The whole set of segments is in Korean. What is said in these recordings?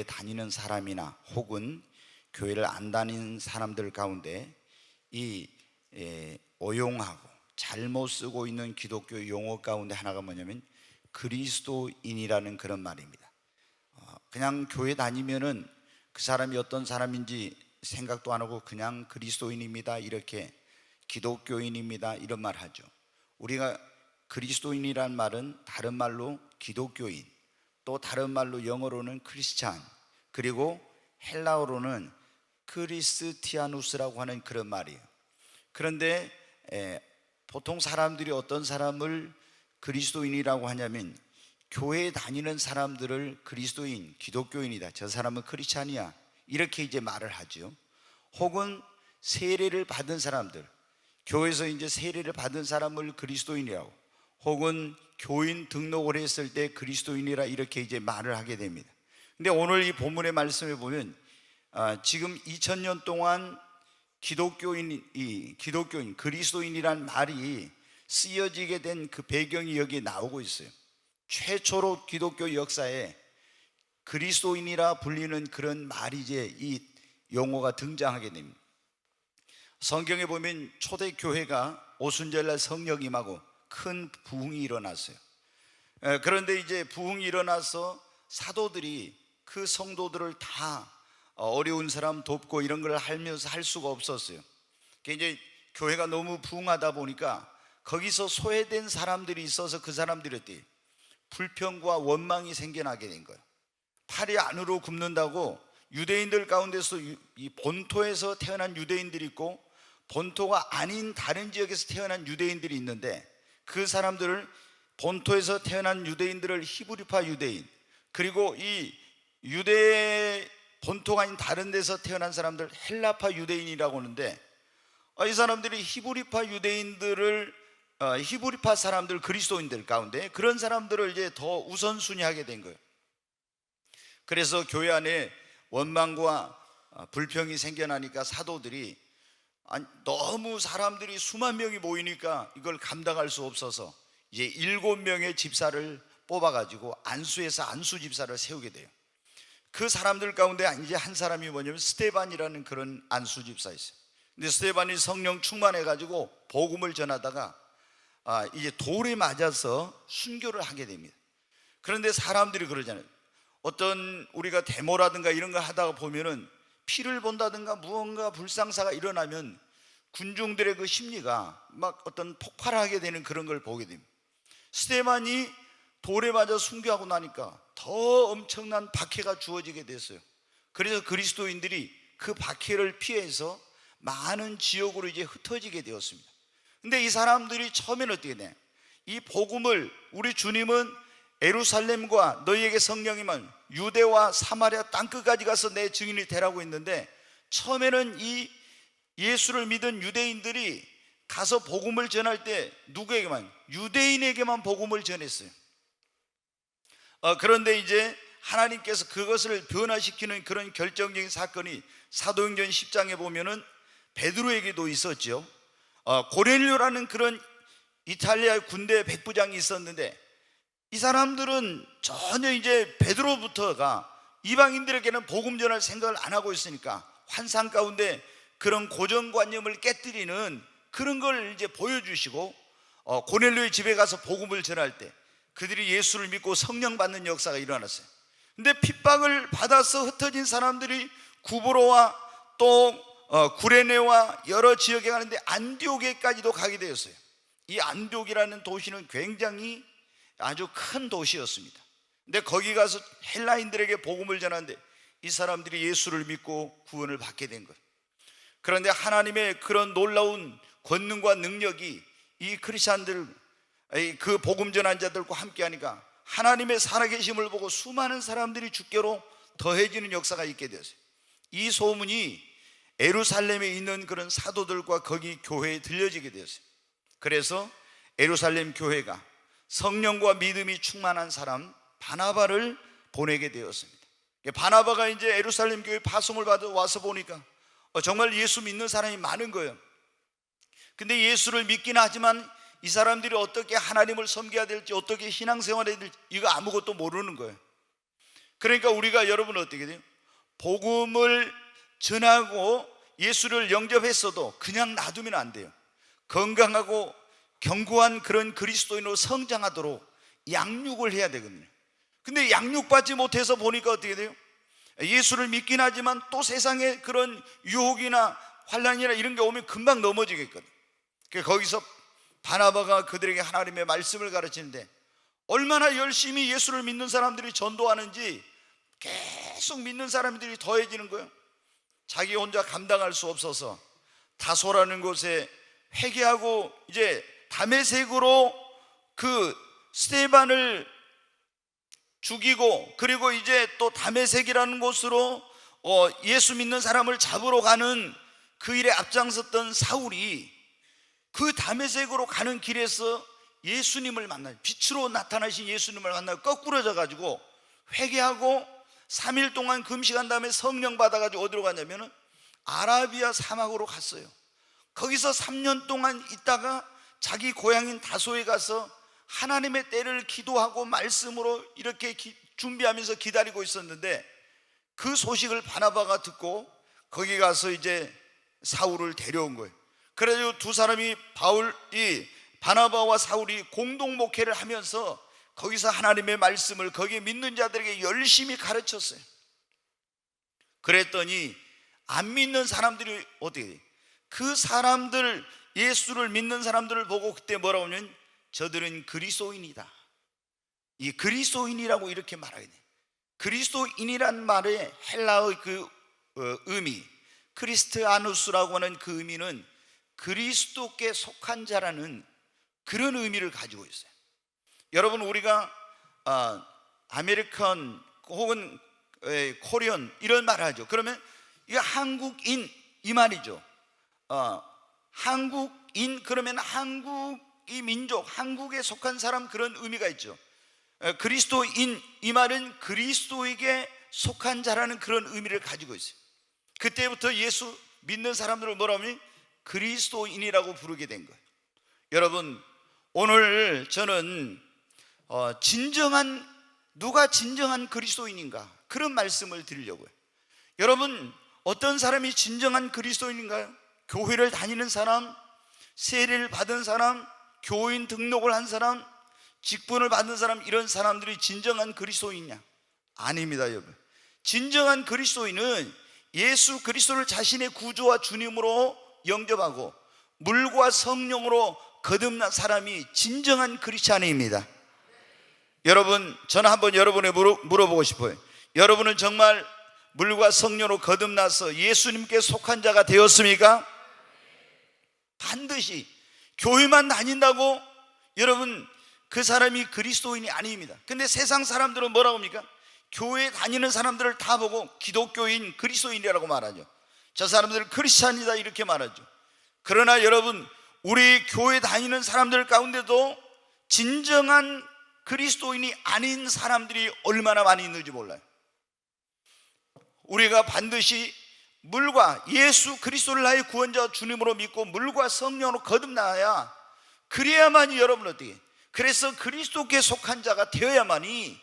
다니는 사람이나 혹은 교회를 안 다니는 사람들 가운데 이 오용하고 잘못 쓰고 있는 기독교 용어 가운데 하나가 뭐냐면 그리스도인이라는 그런 말입니다. 그냥 교회 다니면은 그 사람이 어떤 사람인지 생각도 안 하고 그냥 그리스도인입니다, 이렇게 기독교인입니다 이런 말 하죠. 우리가 그리스도인이란 말은 다른 말로 기독교인, 또 다른 말로 영어로는 크리스찬, 그리고 헬라어로는 크리스티아누스라고 하는 그런 말이에요. 그런데 보통 사람들이 어떤 사람을 그리스도인이라고 하냐면 교회에 다니는 사람들을 그리스도인, 기독교인이다, 저 사람은 크리스찬이야, 이렇게 이제 말을 하죠. 혹은 세례를 받은 사람들, 교회에서 이제 세례를 받은 사람을 그리스도인이라고, 혹은 교인 등록을 했을 때 그리스도인이라 이렇게 이제 말을 하게 됩니다. 근데 오늘 이 본문의 말씀에 보면 지금 2000년 동안 기독교인, 그리스도인이란 말이 쓰여지게 된 그 배경이 여기 나오고 있어요. 최초로 기독교 역사에 그리스도인이라 불리는 그런 말이 이제 이 용어가 등장하게 됩니다. 성경에 보면 초대 교회가 오순절날 성령 임하고 큰 부흥이 일어났어요. 그런데 이제 부흥이 일어나서 사도들이 그 성도들을 다 어려운 사람 돕고 이런 걸 하면서 할 수가 없었어요. 이제 교회가 너무 부흥하다 보니까 거기서 소외된 사람들이 있어서 그 사람들한테 불평과 원망이 생겨나게 된 거예요. 팔이 안으로 굽는다고 유대인들 가운데서 이 본토에서 태어난 유대인들이 있고 본토가 아닌 다른 지역에서 태어난 유대인들이 있는데, 그 사람들을 본토에서 태어난 유대인들을 히브리파 유대인, 그리고 이 유대 본토가 아닌 다른 데서 태어난 사람들 헬라파 유대인이라고 하는데, 이 사람들이 히브리파 유대인들을 히브리파 사람들, 그리스도인들 가운데 그런 사람들을 이제 더 우선순위하게 된 거예요. 그래서 교회 안에 원망과 불평이 생겨나니까 사도들이 너무 사람들이 수만 명이 모이니까 이걸 감당할 수 없어서 이제 7명의 집사를 뽑아가지고 안수에서 안수 집사를 세우게 돼요. 그 사람들 가운데 이제 한 사람이 뭐냐면 스데반이라는 그런 안수 집사였어요. 근데 스데반이 성령 충만해가지고 복음을 전하다가 이제 돌에 맞아서 순교를 하게 됩니다. 그런데 사람들이 그러잖아요. 어떤 우리가 데모라든가 이런 걸 하다가 보면은 피를 본다든가 무언가 불상사가 일어나면 군중들의 그 심리가 막 어떤 폭발하게 되는 그런 걸 보게 됩니다. 스데반이 돌에 맞아 순교하고 나니까 더 엄청난 박해가 주어지게 됐어요. 그래서 그리스도인들이 그 박해를 피해서 많은 지역으로 이제 흩어지게 되었습니다. 근데 이 사람들이 처음에는 어떻게 돼? 이 복음을, 우리 주님은 예루살렘과 너희에게 성령이면 유대와 사마리아 땅끝까지 가서 내 증인이 되라고 했는데, 처음에는 이 예수를 믿은 유대인들이 가서 복음을 전할 때 누구에게만? 유대인에게만 복음을 전했어요. 그런데 이제 하나님께서 그것을 변화시키는 그런 결정적인 사건이 사도행전 10장에 보면은 베드로에게도 있었죠. 고넬료라는 그런 이탈리아 군대 백부장이 있었는데, 이 사람들은 전혀 이제 베드로부터가 이방인들에게는 복음 전할 생각을 안 하고 있으니까 환상 가운데 그런 고정관념을 깨뜨리는 그런 걸 이제 보여주시고, 고넬료의 집에 가서 복음을 전할 때 그들이 예수를 믿고 성령 받는 역사가 일어났어요. 근데 핍박을 받아서 흩어진 사람들이 구브로와 또 구레네와 여러 지역에 가는데 안디옥에까지도 가게 되었어요. 이 안디옥이라는 도시는 굉장히 아주 큰 도시였습니다. 근데 거기 가서 헬라인들에게 복음을 전하는데 이 사람들이 예수를 믿고 구원을 받게 된 거예요. 그런데 하나님의 그런 놀라운 권능과 능력이 이 크리스찬들, 그 복음 전한 자들과 함께 하니까 하나님의 살아계심을 보고 수많은 사람들이 주께로 더해지는 역사가 있게 되었어요. 이 소문이 예루살렘에 있는 그런 사도들과 거기 교회에 들려지게 되었어요. 그래서 예루살렘 교회가 성령과 믿음이 충만한 사람 바나바를 보내게 되었습니다. 바나바가 이제 예루살렘 교회 파송을 받아 와서 보니까 정말 예수 믿는 사람이 많은 거예요. 근데 예수를 믿긴 하지만 이 사람들이 어떻게 하나님을 섬겨야 될지, 어떻게 신앙생활해야 될지 이거 아무것도 모르는 거예요. 그러니까 우리가 여러분 어떻게 돼요? 복음을 전하고 예수를 영접했어도 그냥 놔두면 안 돼요. 건강하고 견고한 그런 그리스도인으로 성장하도록 양육을 해야 되거든요. 근데 양육받지 못해서 보니까 어떻게 돼요? 예수를 믿긴 하지만 또 세상에 그런 유혹이나 환난이나 이런 게 오면 금방 넘어지겠거든. 거기서 바나바가 그들에게 하나님의 말씀을 가르치는데 얼마나 열심히 예수를 믿는 사람들이 전도하는지 계속 믿는 사람들이 더해지는 거예요. 자기 혼자 감당할 수 없어서 다소라는 곳에 회개하고 이제 다메섹으로 그 스데반을 죽이고, 그리고 이제 또 다메섹이라는 곳으로 예수 믿는 사람을 잡으러 가는 그 일에 앞장섰던 사울이 그 다메섹으로 가는 길에서 예수님을 만나요. 빛으로 나타나신 예수님을 만나고 거꾸러져 가지고 회개하고 3일 동안 금식한 다음에 성령 받아가지고 어디로 갔냐면은 아라비아 사막으로 갔어요. 거기서 3년 동안 있다가 자기 고향인 다소에 가서 하나님의 때를 기도하고 말씀으로 이렇게 준비하면서 기다리고 있었는데, 그 소식을 바나바가 듣고 거기 가서 이제 사울을 데려온 거예요. 그래서 두 사람이 바나바와 사울이 공동 목회를 하면서 거기서 하나님의 말씀을 거기에 믿는 자들에게 열심히 가르쳤어요. 그랬더니 안 믿는 사람들이 어떻게 돼요? 그 사람들, 예수를 믿는 사람들을 보고 그때 뭐라고 하냐면 저들은 그리스도인이다. 이 그리스도인이라고 이렇게 말하게 돼요. 그리스도인이란 말의 헬라어의 그 의미, 크리스티아누스라고 하는 그 의미는 그리스도께 속한 자라는 그런 의미를 가지고 있어요. 여러분, 우리가 아메리칸 혹은 코리안 이런 말을 하죠. 그러면 이거 한국인 이 말이죠. 한국인 그러면 한국이 민족, 한국에 속한 사람, 그런 의미가 있죠. 그리스도인 이 말은 그리스도에게 속한 자라는 그런 의미를 가지고 있어요. 그때부터 예수 믿는 사람들을 뭐라고 하면 그리스도인이라고 부르게 된 거예요. 여러분, 오늘 저는 누가 진정한 그리스도인인가, 그런 말씀을 드리려고요. 여러분, 어떤 사람이 진정한 그리스도인인가요? 교회를 다니는 사람, 세례를 받은 사람, 교인 등록을 한 사람, 직분을 받은 사람, 이런 사람들이 진정한 그리스도인이냐? 아닙니다, 여러분. 진정한 그리스도인은 예수 그리스도를 자신의 구주와 주님으로 영접하고 물과 성령으로 거듭난 사람이 진정한 크리스찬입니다. 여러분, 저는 한번 여러분에 물어보고 싶어요. 여러분은 정말 물과 성령으로 거듭나서 예수님께 속한 자가 되었습니까? 반드시. 교회만 다닌다고 여러분 그 사람이 그리스도인이 아닙니다. 근데 세상 사람들은 뭐라고 합니까? 교회 다니는 사람들을 다 보고 기독교인, 그리스도인이라고 말하죠. 저 사람들은 크리스찬이다 이렇게 말하죠. 그러나 여러분, 우리 교회 다니는 사람들 가운데도 진정한 그리스도인이 아닌 사람들이 얼마나 많이 있는지 몰라요. 우리가 반드시 물과 예수 그리스도를 나의 구원자 주님으로 믿고 물과 성령으로 거듭나야, 그래야만이 여러분 어떻게, 그래서 그리스도께 속한 자가 되어야만이,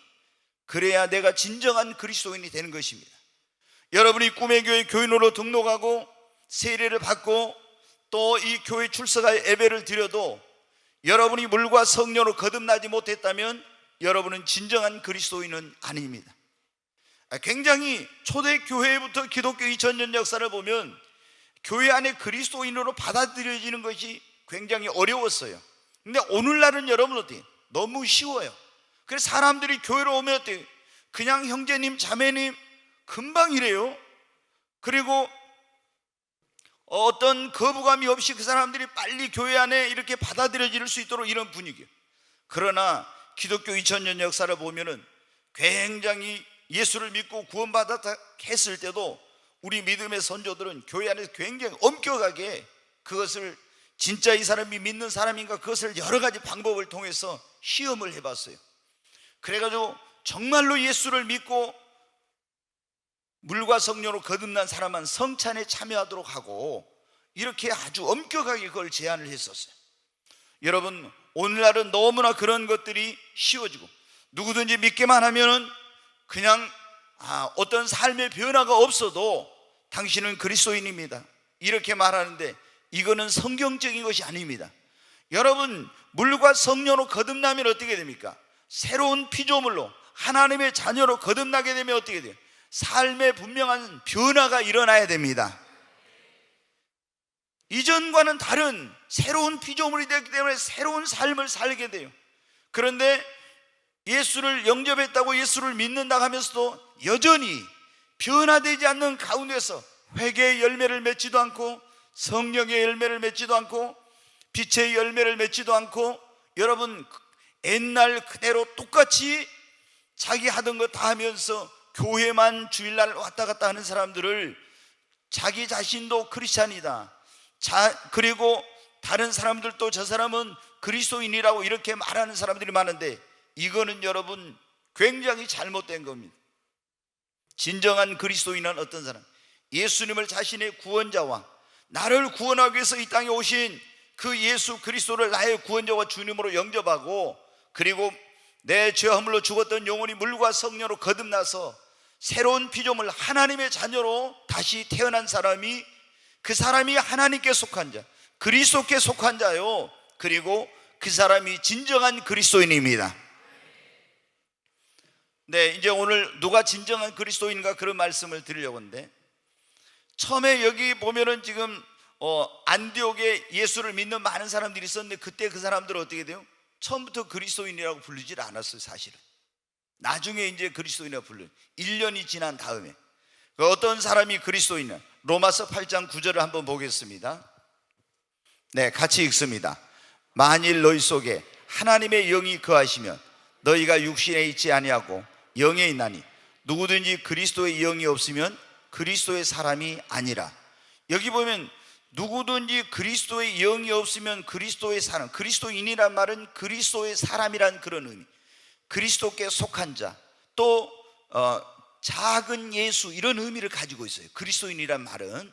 그래야 내가 진정한 그리스도인이 되는 것입니다. 여러분이 꿈의 교회 교인으로 등록하고 세례를 받고 또 이 교회 출석하여 예배를 드려도 여러분이 물과 성령으로 거듭나지 못했다면 여러분은 진정한 그리스도인은 아닙니다. 굉장히 초대교회부터 기독교 2000년 역사를 보면 교회 안에 그리스도인으로 받아들여지는 것이 굉장히 어려웠어요. 근데 오늘날은 여러분 어때요? 너무 쉬워요. 그래서 사람들이 교회로 오면 어때요? 그냥 형제님, 자매님 금방 이래요. 그리고 어떤 거부감이 없이 그 사람들이 빨리 교회 안에 이렇게 받아들여질 수 있도록 이런 분위기예요. 그러나 기독교 2000년 역사를 보면은 굉장히 예수를 믿고 구원받았다 했을 때도 우리 믿음의 선조들은 교회 안에서 굉장히 엄격하게 그것을 진짜 이 사람이 믿는 사람인가, 그것을 여러 가지 방법을 통해서 시험을 해봤어요. 그래가지고 정말로 예수를 믿고 물과 성령으로 거듭난 사람은 성찬에 참여하도록 하고 이렇게 아주 엄격하게 그걸 제한을 했었어요. 여러분, 오늘날은 너무나 그런 것들이 쉬워지고 누구든지 믿기만 하면은 그냥 어떤 삶의 변화가 없어도 당신은 그리스도인입니다, 이렇게 말하는데 이거는 성경적인 것이 아닙니다. 여러분, 물과 성령으로 거듭나면 어떻게 됩니까? 새로운 피조물로 하나님의 자녀로 거듭나게 되면 어떻게 돼요? 삶의 분명한 변화가 일어나야 됩니다. 이전과는 다른 새로운 피조물이 되기 때문에 새로운 삶을 살게 돼요. 그런데 예수를 영접했다고, 예수를 믿는다 하면서도 여전히 변화되지 않는 가운데서 회개의 열매를 맺지도 않고, 성령의 열매를 맺지도 않고, 빛의 열매를 맺지도 않고, 여러분 옛날 그대로 똑같이 자기 하던 거 다 하면서 교회만 주일날 왔다 갔다 하는 사람들을 자기 자신도 크리스찬이다, 그리고 다른 사람들도 저 사람은 그리스도인이라고 이렇게 말하는 사람들이 많은데, 이거는 여러분 굉장히 잘못된 겁니다. 진정한 그리스도인은 어떤 사람? 예수님을 자신의 구원자와 나를 구원하기 위해서 이 땅에 오신 그 예수 그리스도를 나의 구원자와 주님으로 영접하고, 그리고 내 죄 허물로 죽었던 영혼이 물과 성령으로 거듭나서 새로운 피조물 하나님의 자녀로 다시 태어난 사람이, 그 사람이 하나님께 속한 자, 그리스도께 속한 자요, 그리고 그 사람이 진정한 그리스도인입니다. 네, 이제 오늘 누가 진정한 그리스도인가 그런 말씀을 드리려고 하는데, 처음에 여기 보면은 지금 안디옥에 예수를 믿는 많은 사람들이 있었는데, 그때 그 사람들은 어떻게 돼요? 처음부터 그리스도인이라고 부르질 않았어요. 사실은 나중에 이제 그리스도인이라고 불러요. 1년이 지난 다음에. 어떤 사람이 그리스도인이냐? 로마서 8장 9절을 한번 보겠습니다. 네, 같이 읽습니다. 만일 너희 속에 하나님의 영이 거하시면 너희가 육신에 있지 아니하고 영에 있나니, 누구든지 그리스도의 영이 없으면 그리스도의 사람이 아니라. 여기 보면 누구든지 그리스도의 영이 없으면 그리스도의 사람, 그리스도인이란 말은 그리스도의 사람이란 그런 의미, 그리스도께 속한 자, 또 작은 예수, 이런 의미를 가지고 있어요, 그리스도인이란 말은.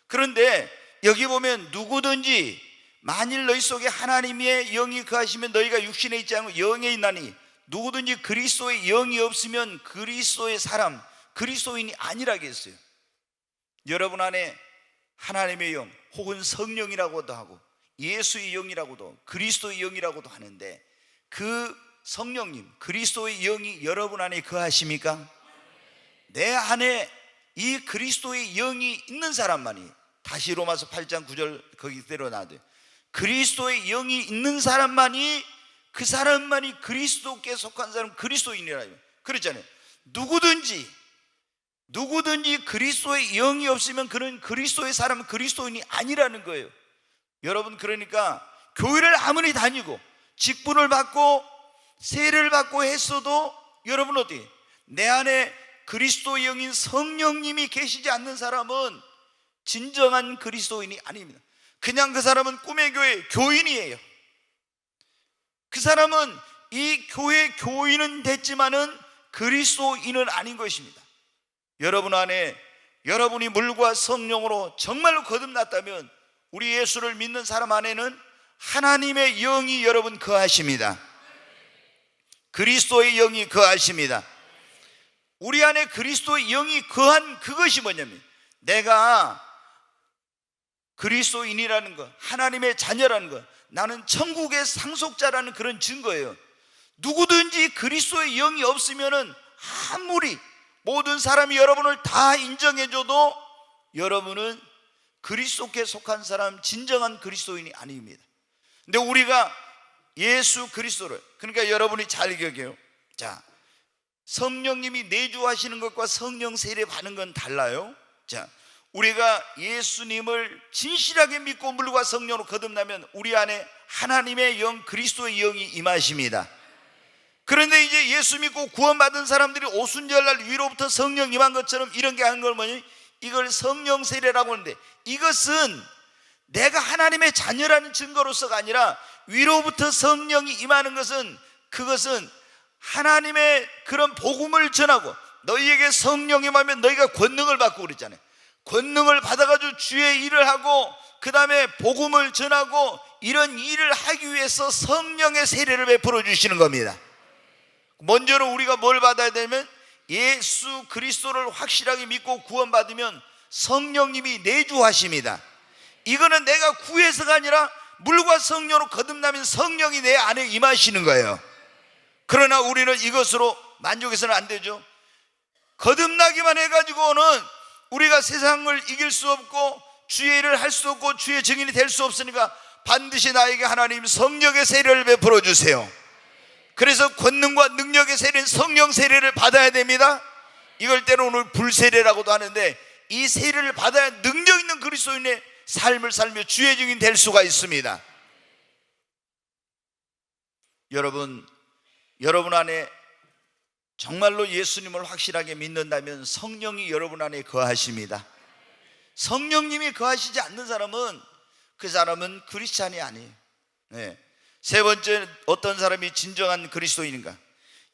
그런데 여기 보면 누구든지, 만일 너희 속에 하나님의 영이 거하시면 너희가 육신에 있지 않고 영에 있나니, 누구든지 그리스도의 영이 없으면 그리스도의 사람, 그리스도인이 아니라고 했어요. 여러분 안에 하나님의 영 혹은 성령이라고도 하고 예수의 영이라고도, 그리스도의 영이라고도 하는데, 그 성령님, 그리스도의 영이 여러분 안에 거하십니까? 내 안에 이 그리스도의 영이 있는 사람만이, 다시 로마서 8장 9절 거기대로 놔둬요. 그리스도의 영이 있는 사람만이, 그 사람만이 그리스도께 속한 사람, 그리스도인이라요. 그렇잖아요. 누구든지 그리스도의 영이 없으면 그는 그리스도의 사람은 그리스도인이 아니라는 거예요. 여러분, 그러니까 교회를 아무리 다니고 직분을 받고 세례를 받고 했어도 여러분 어떻게, 내 안에 그리스도의 영인 성령님이 계시지 않는 사람은 진정한 그리스도인이 아닙니다. 그냥 그 사람은 꿈의 교회 교인이에요. 그 사람은 이 교회 교인은 됐지만은 그리스도인은 아닌 것입니다. 여러분 안에, 여러분이 물과 성령으로 정말로 거듭났다면, 우리 예수를 믿는 사람 안에는 하나님의 영이 여러분 거하십니다. 그리스도의 영이 거하십니다. 우리 안에 그리스도의 영이 거한 그것이 뭐냐면, 내가 그리스도인이라는 것, 하나님의 자녀라는 것, 나는 천국의 상속자라는 그런 증거예요. 누구든지 그리스도의 영이 없으면은 아무리 모든 사람이 여러분을 다 인정해줘도 여러분은 그리스도께 속한 사람, 진정한 그리스도인이 아닙니다. 근데 우리가 예수 그리스도를, 그러니까 여러분이 잘 기억해요. 자, 성령님이 내주하시는 것과 성령 세례 받는 건 달라요. 자, 우리가 예수님을 진실하게 믿고 물과 성령으로 거듭나면 우리 안에 하나님의 영, 그리스도의 영이 임하십니다. 그런데 이제 예수 믿고 구원받은 사람들이 오순절날 위로부터 성령 임한 것처럼 이런 게 하는 걸 뭐니? 이걸 성령 세례라고 하는데, 이것은 내가 하나님의 자녀라는 증거로서가 아니라, 위로부터 성령이 임하는 것은, 그것은 하나님의 그런 복음을 전하고, 너희에게 성령이 임하면 너희가 권능을 받고 그랬잖아요. 권능을 받아가지고 주의 일을 하고, 그 다음에 복음을 전하고, 이런 일을 하기 위해서 성령의 세례를 베풀어 주시는 겁니다. 먼저는 우리가 뭘 받아야 되면 예수 그리스도를 확실하게 믿고 구원받으면 성령님이 내주하십니다. 이거는 내가 구해서가 아니라 물과 성령으로 거듭나면 성령이 내 안에 임하시는 거예요. 그러나 우리는 이것으로 만족해서는 안 되죠. 거듭나기만 해가지고는 우리가 세상을 이길 수 없고 주의 일을 할 수 없고 주의 증인이 될 수 없으니까 반드시 나에게 하나님 성령의 세례를 베풀어 주세요. 그래서 권능과 능력의 세례는 성령 세례를 받아야 됩니다. 이걸 때로는 불세례라고도 하는데, 이 세례를 받아야 능력 있는 그리스도인의 삶을 살며 주의 증인 될 수가 있습니다. 여러분 안에 정말로 예수님을 확실하게 믿는다면 성령이 여러분 안에 거하십니다. 성령님이 거하시지 않는 사람은 그 사람은 크리스찬이 아니에요. 세 번째, 어떤 사람이 진정한 그리스도인인가?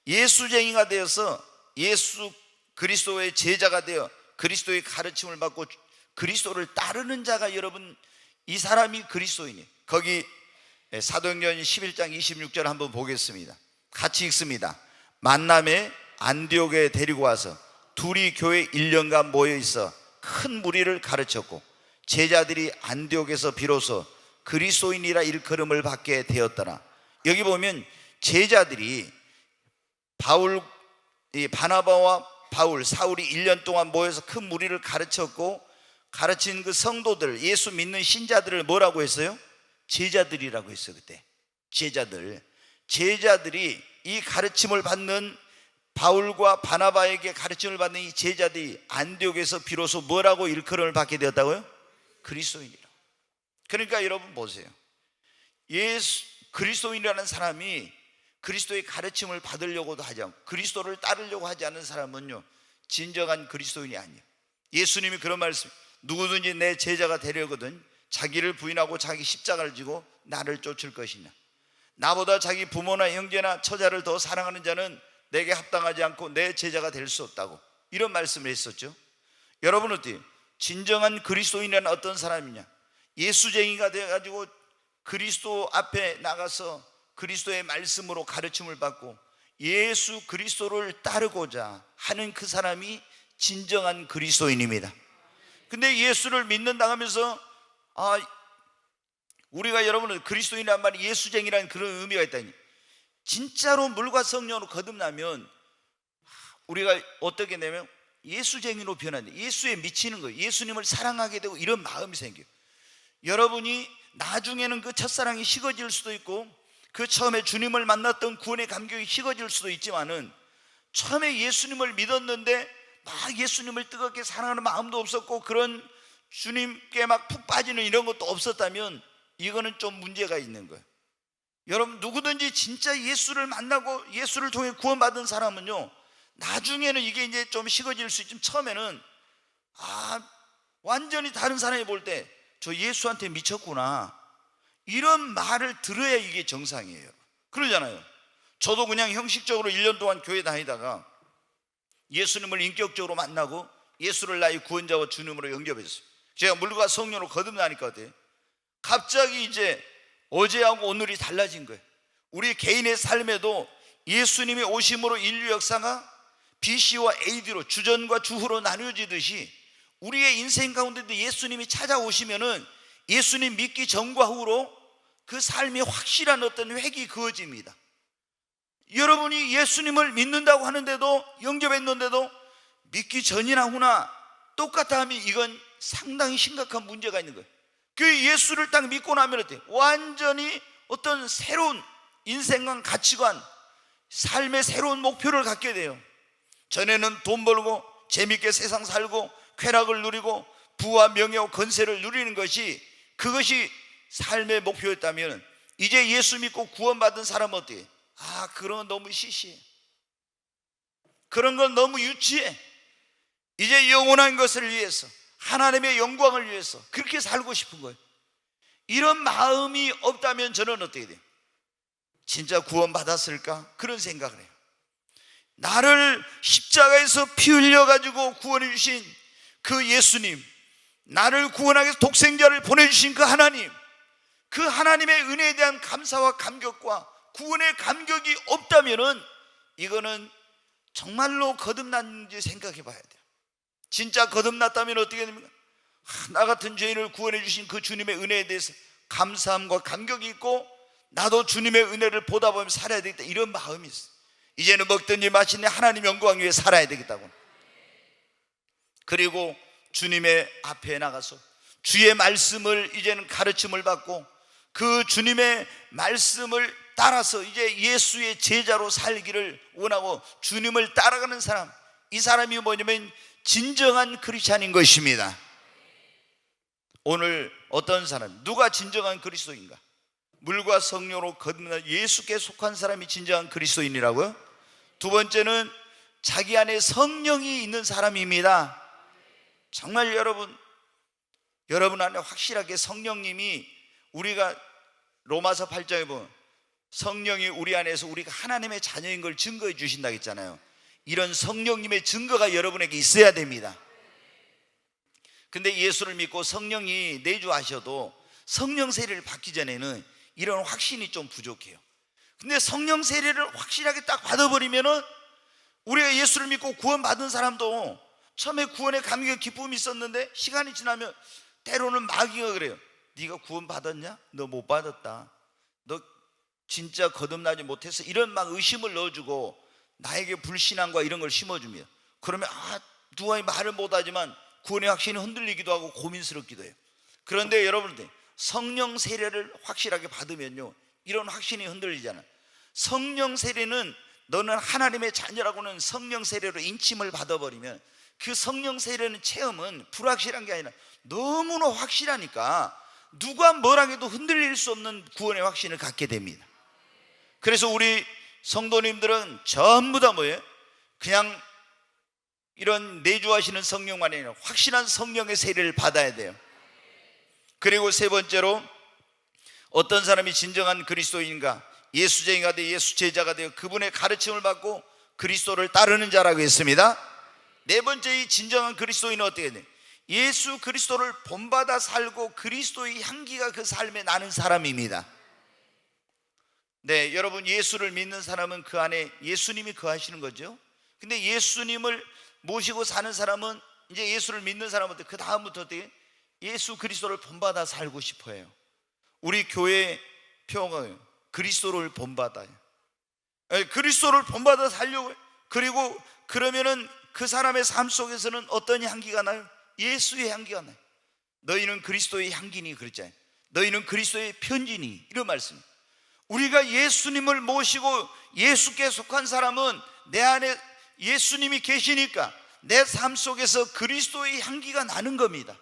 예수쟁이가 되어서 예수 그리스도의 제자가 되어 그리스도의 가르침을 받고 그리스도를 따르는 자가, 여러분, 이 사람이 그리스도인이에요. 거기 사도행전 11장 26절 한번 보겠습니다. 같이 읽습니다. 만남에 안디옥에 데리고 와서 둘이 교회 1년간 모여 있어 큰 무리를 가르쳤고 제자들이 안디옥에서 비로소 그리스도인이라 일컬음을 받게 되었더라. 여기 보면 제자들이 바나바와 바울, 사울이 1년 동안 모여서 큰 무리를 가르쳤고, 가르친 그 성도들, 예수 믿는 신자들을 뭐라고 했어요? 제자들이라고 했어요. 그때 제자들이 이 가르침을 받는, 바울과 바나바에게 가르침을 받는 이 제자들이 안디옥에서 비로소 뭐라고 일컬음을 받게 되었다고요? 그리스도인이라고. 그러니까 여러분 보세요. 그리스도인이라는 사람이 그리스도의 가르침을 받으려고도 하지 않고 그리스도를 따르려고 하지 않는 사람은요, 진정한 그리스도인이 아니에요. 예수님이 그런 말씀, 누구든지 내 제자가 되려거든 자기를 부인하고 자기 십자가를 지고 나를 쫓을 것이냐. 나보다 자기 부모나 형제나 처자를 더 사랑하는 자는 내게 합당하지 않고 내 제자가 될 수 없다고, 이런 말씀을 했었죠. 여러분 어때요? 진정한 그리스도인은 어떤 사람이냐? 예수쟁이가 되어가지고 그리스도 앞에 나가서 그리스도의 말씀으로 가르침을 받고 예수 그리스도를 따르고자 하는 그 사람이 진정한 그리스도인입니다. 근데 예수를 믿는다 하면서 우리가, 여러분은 그리스도인이란 말이 예수쟁이라는 그런 의미가 있다니, 진짜로 물과 성령으로 거듭나면 우리가 어떻게 되면 예수쟁이로 변하는데, 예수에 미치는 거예요. 예수님을 사랑하게 되고 이런 마음이 생겨요. 여러분이 나중에는 그 첫사랑이 식어질 수도 있고 그 처음에 주님을 만났던 구원의 감격이 식어질 수도 있지만은, 처음에 예수님을 믿었는데 막 예수님을 뜨겁게 사랑하는 마음도 없었고 그런 주님께 막 푹 빠지는 이런 것도 없었다면 이거는 좀 문제가 있는 거예요. 여러분, 누구든지 진짜 예수를 만나고 예수를 통해 구원받은 사람은요, 나중에는 이게 이제 좀 식어질 수 있지만 처음에는 완전히 다른 사람이 볼 때 저 예수한테 미쳤구나, 이런 말을 들어야 이게 정상이에요. 그러잖아요. 저도 그냥 형식적으로 1년 동안 교회 다니다가 예수님을 인격적으로 만나고 예수를 나의 구원자와 주님으로 영접했어요. 제가 물과 성령으로 거듭나니까 어때요? 갑자기 이제 어제하고 오늘이 달라진 거예요. 우리 개인의 삶에도 예수님이 오심으로 인류 역사가 BC와 AD로, 주전과 주후로 나뉘어지듯이 우리의 인생 가운데도 예수님이 찾아오시면은 예수님 믿기 전과 후로 그 삶이 확실한 어떤 획이 그어집니다. 여러분이 예수님을 믿는다고 하는데도, 영접했는데도 믿기 전이나 후나 똑같아 하면 이건 상당히 심각한 문제가 있는 거예요. 그 예수를 딱 믿고 나면 어때요? 완전히 어떤 새로운 인생관, 가치관, 삶의 새로운 목표를 갖게 돼요. 전에는 돈 벌고 재밌게 세상 살고 쾌락을 누리고 부와 명예와 권세를 누리는 것이, 그것이 삶의 목표였다면 이제 예수 믿고 구원받은 사람은 어때요? 그런 건 너무 시시해, 그런 건 너무 유치해. 이제 영원한 것을 위해서, 하나님의 영광을 위해서 그렇게 살고 싶은 거예요. 이런 마음이 없다면 저는 어떻게 돼요? 진짜 구원받았을까? 그런 생각을 해요. 나를 십자가에서 피 흘려가지고 구원해 주신 그 예수님, 나를 구원하기 위해서 독생자를 보내주신 그 하나님, 그 하나님의 은혜에 대한 감사와 감격과 구원의 감격이 없다면은 이거는 정말로 거듭났는지 생각해 봐야 돼요. 진짜 거듭났다면 어떻게 됩니까? 나 같은 죄인을 구원해 주신 그 주님의 은혜에 대해서 감사함과 감격이 있고, 나도 주님의 은혜를 보다 보면 살아야 되겠다, 이런 마음이 있어요. 이제는 먹든지 마시든지 하나님 영광 위에 살아야 되겠다고. 그리고 주님의 앞에 나가서 주의 말씀을 이제는 가르침을 받고, 그 주님의 말씀을 따라서 이제 예수의 제자로 살기를 원하고 주님을 따라가는 사람, 이 사람이 뭐냐면 진정한 크리스찬인 것입니다. 오늘 어떤 사람, 누가 진정한 그리스도인가? 물과 성령으로 거듭난 예수께 속한 사람이 진정한 그리스도인이라고요? 두 번째는 자기 안에 성령이 있는 사람입니다. 정말 여러분 안에 확실하게 성령님이, 우리가 로마서 8장에 보면 성령이 우리 안에서 우리가 하나님의 자녀인 걸 증거해 주신다고 했잖아요. 이런 성령님의 증거가 여러분에게 있어야 됩니다. 근데 예수를 믿고 성령이 내주하셔도 성령 세례를 받기 전에는 이런 확신이 좀 부족해요. 근데 성령 세례를 확실하게 딱 받아버리면은, 우리가 예수를 믿고 구원받은 사람도 처음에 구원의 감격의 기쁨이 있었는데 시간이 지나면 때로는 마귀가 그래요. 네가 구원받았냐? 너 못 받았다. 너 진짜 거듭나지 못해서, 이런 막 의심을 넣어주고 나에게 불신앙과 이런 걸 심어줍니다. 그러면 누가 말을 못하지만 구원의 확신이 흔들리기도 하고 고민스럽기도 해요. 그런데 여러분들, 성령 세례를 확실하게 받으면요, 이런 확신이 흔들리잖아요. 성령 세례는, 너는 하나님의 자녀라고는 성령 세례로 인침을 받아버리면, 그 성령 세례는 체험은 불확실한 게 아니라 너무나 확실하니까 누가 뭐라 해도 흔들릴 수 없는 구원의 확신을 갖게 됩니다. 그래서 우리 성도님들은 전부 다 뭐예요? 그냥 이런 내주하시는 성령만이 아니라 확실한 성령의 세례를 받아야 돼요. 그리고 세 번째로, 어떤 사람이 진정한 그리스도인가? 예수쟁이가 되어 예수 제자가 되어 그분의 가르침을 받고 그리스도를 따르는 자라고 했습니다. 네 번째, 이 진정한 그리스도인은 어떻게 돼요? 예수 그리스도를 본받아 살고 그리스도의 향기가 그 삶에 나는 사람입니다. 네, 여러분, 예수를 믿는 사람은 그 안에 예수님이 거하시는 거죠. 근데 예수님을 모시고 사는 사람은, 이제 예수를 믿는 사람은 그 다음부터 어떻게? 예수 그리스도를 본받아 살고 싶어요. 우리 교회 표어가 그리스도를 본받아요. 그리스도를 본받아 살려고 해요. 그리고 그러면은 그 사람의 삶 속에서는 어떤 향기가 나요? 예수의 향기가 나요. 너희는 그리스도의 향기니, 그랬잖아요. 너희는 그리스도의 편지니, 이런 말씀. 우리가 예수님을 모시고 예수께 속한 사람은 내 안에 예수님이 계시니까 내 삶 속에서 그리스도의 향기가 나는 겁니다.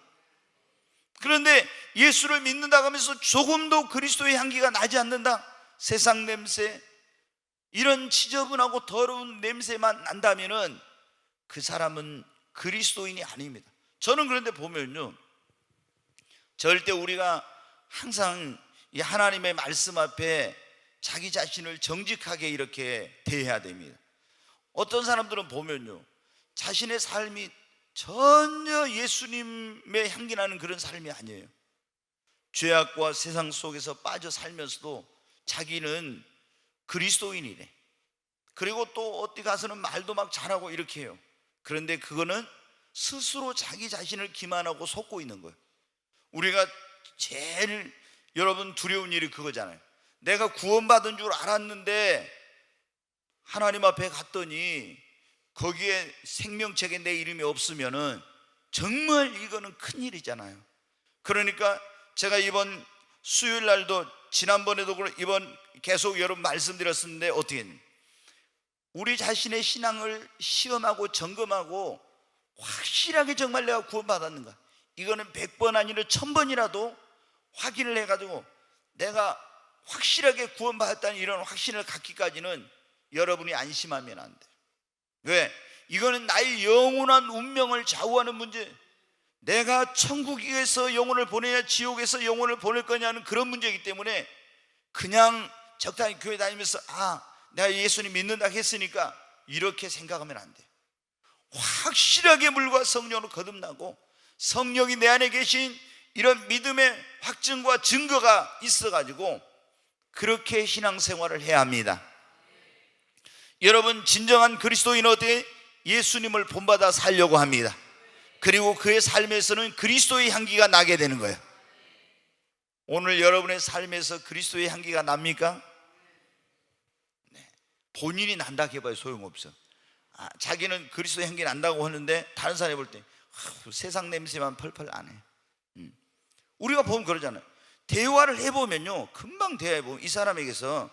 그런데 예수를 믿는다고 하면서 조금도 그리스도의 향기가 나지 않는다, 세상 냄새, 이런 지저분하고 더러운 냄새만 난다면은 그 사람은 그리스도인이 아닙니다. 저는 그런데 보면요, 절대 우리가 항상 이 하나님의 말씀 앞에 자기 자신을 정직하게 이렇게 대해야 됩니다. 어떤 사람들은 보면요, 자신의 삶이 전혀 예수님의 향기 나는 그런 삶이 아니에요. 죄악과 세상 속에서 빠져 살면서도 자기는 그리스도인이래. 그리고 또 어디 가서는 말도 막 잘하고 이렇게 해요. 그런데 그거는 스스로 자기 자신을 기만하고 속고 있는 거예요. 우리가 제일 여러분 두려운 일이 그거잖아요. 내가 구원받은 줄 알았는데 하나님 앞에 갔더니 거기에 생명책에 내 이름이 없으면은 정말 이거는 큰일이잖아요. 그러니까 제가 이번 수요일 날도, 지난번에도 이번 계속 여러분 말씀드렸었는데, 어떻게 했니? 우리 자신의 신앙을 시험하고 점검하고 확실하게 정말 내가 구원받았는가, 이거는 100번 아니라 1000번이라도 확인을 해가지고 내가 확실하게 구원받았다는 이런 확신을 갖기까지는 여러분이 안심하면 안 돼요. 왜? 이거는 나의 영원한 운명을 좌우하는 문제, 내가 천국에서 영혼을 보내냐 지옥에서 영혼을 보낼 거냐는 그런 문제이기 때문에 그냥 적당히 교회 다니면서 내가 예수님 믿는다 했으니까 이렇게 생각하면 안 돼요. 확실하게 물과 성령으로 거듭나고 성령이 내 안에 계신 이런 믿음의 확증과 증거가 있어가지고 그렇게 신앙생활을 해야 합니다. 여러분, 진정한 그리스도인은 어떻게 예수님을 본받아 살려고 합니다. 그리고 그의 삶에서는 그리스도의 향기가 나게 되는 거예요. 오늘 여러분의 삶에서 그리스도의 향기가 납니까? 네. 본인이 난다 해봐요, 소용없어. 자기는 그리스도의 향기 난다고 하는데 다른 사람이 볼 때 세상 냄새만 펄펄 안 해. 우리가 보면 그러잖아요. 대화를 해보면요, 금방 대화해보면 이 사람에게서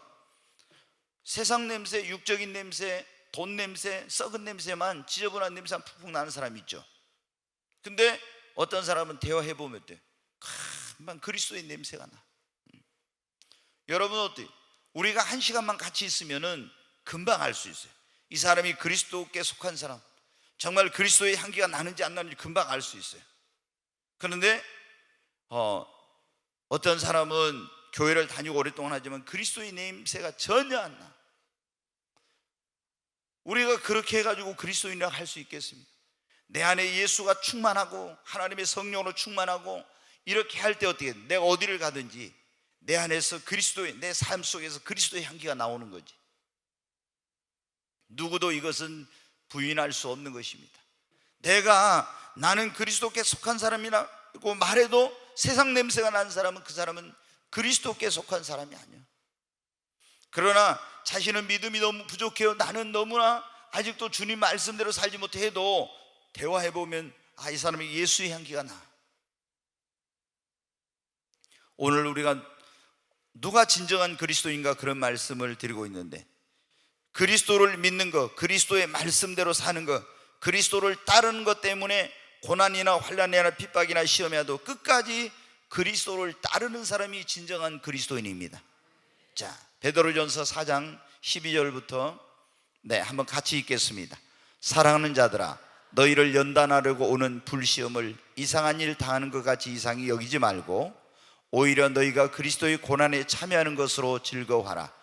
세상 냄새, 육적인 냄새, 돈 냄새, 썩은 냄새만, 지저분한 냄새만 푹푹 나는 사람이 있죠. 근데 어떤 사람은 대화해보면 어때? 금방 그리스도의 냄새가 나. 여러분 어때요? 우리가 1시간만 같이 있으면은 금방 알 수 있어요. 이 사람이 그리스도께 속한 사람, 정말 그리스도의 향기가 나는지 안 나는지 금방 알 수 있어요. 그런데 어떤 사람은 교회를 다니고 오랫동안 하지만 그리스도의 냄새가 전혀 안 나. 우리가 그렇게 해가지고 그리스도인이라고 할 수 있겠습니까? 내 안에 예수가 충만하고 하나님의 성령으로 충만하고 이렇게 할 때 어떻게 돼? 내가 어디를 가든지 내 안에서 그리스도의, 내 삶 속에서 그리스도의 향기가 나오는 거지. 누구도 이것은 부인할 수 없는 것입니다. 나는 그리스도께 속한 사람이라고 말해도 세상 냄새가 나는 사람은 그 사람은 그리스도께 속한 사람이 아니야. 그러나 자신은 믿음이 너무 부족해요, 나는 너무나 아직도 주님 말씀대로 살지 못해도 대화해보면 이 사람이 예수의 향기가 나. 오늘 우리가 누가 진정한 그리스도인가 그런 말씀을 드리고 있는데, 그리스도를 믿는 것, 그리스도의 말씀대로 사는 것, 그리스도를 따르는 것 때문에 고난이나 환난이나 핍박이나 시험이 와도 끝까지 그리스도를 따르는 사람이 진정한 그리스도인입니다. 자, 베드로전서 4장 12절부터 한번 같이 읽겠습니다. 사랑하는 자들아, 너희를 연단하려고 오는 불시험을 이상한 일 당하는 것 같이 이상히 여기지 말고 오히려 너희가 그리스도의 고난에 참여하는 것으로 즐거워하라.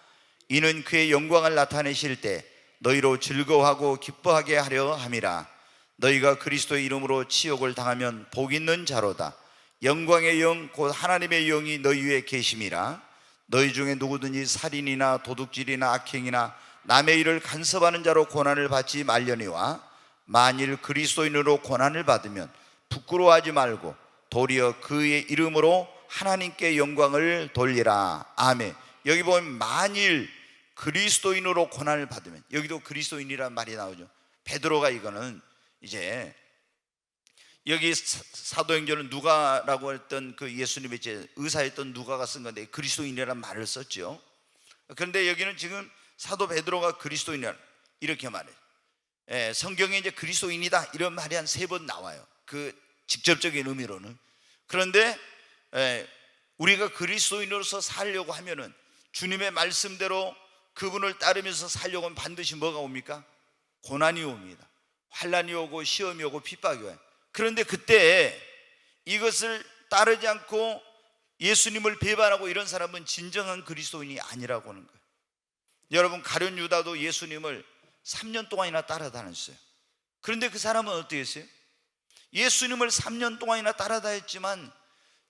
이는 그의 영광을 나타내실 때 너희로 즐거워하고 기뻐하게 하려 함이라. 너희가 그리스도의 이름으로 치욕을 당하면 복 있는 자로다. 영광의 영 곧 하나님의 영이 너희 위에 계심이라. 너희 중에 누구든지 살인이나 도둑질이나 악행이나 남의 일을 간섭하는 자로 고난을 받지 말려니와 만일 그리스도인으로 고난을 받으면 부끄러워하지 말고 도리어 그의 이름으로 하나님께 영광을 돌리라. 아멘. 여기 보면 만일 그리스도인으로 고난을 받으면, 여기도 그리스도인이란 말이 나오죠. 베드로가 이거는 이제 여기 사도행전은 누가라고 했던 그 예수님의 제 의사였던 누가가 쓴 건데 그리스도인이라는 말을 썼죠. 그런데 여기는 지금 사도 베드로가 그리스도인이라 이렇게 말해요. 성경에 이제 그리스도인이다 이런 말이 한 3번 나와요, 그 직접적인 의미로는. 그런데 우리가 그리스도인으로서 살려고 하면은 주님의 말씀대로 그분을 따르면서 살려고 하면 반드시 뭐가 옵니까? 고난이 옵니다. 환난이 오고 시험이 오고 핍박이 와요. 그런데 그때 이것을 따르지 않고 예수님을 배반하고 이런 사람은 진정한 그리스도인이 아니라고 하는 거예요. 여러분, 가룟 유다도 예수님을 3년 동안이나 따라다녔어요. 그런데 그 사람은 어떻게 했어요? 예수님을 3년 동안이나 따라다녔지만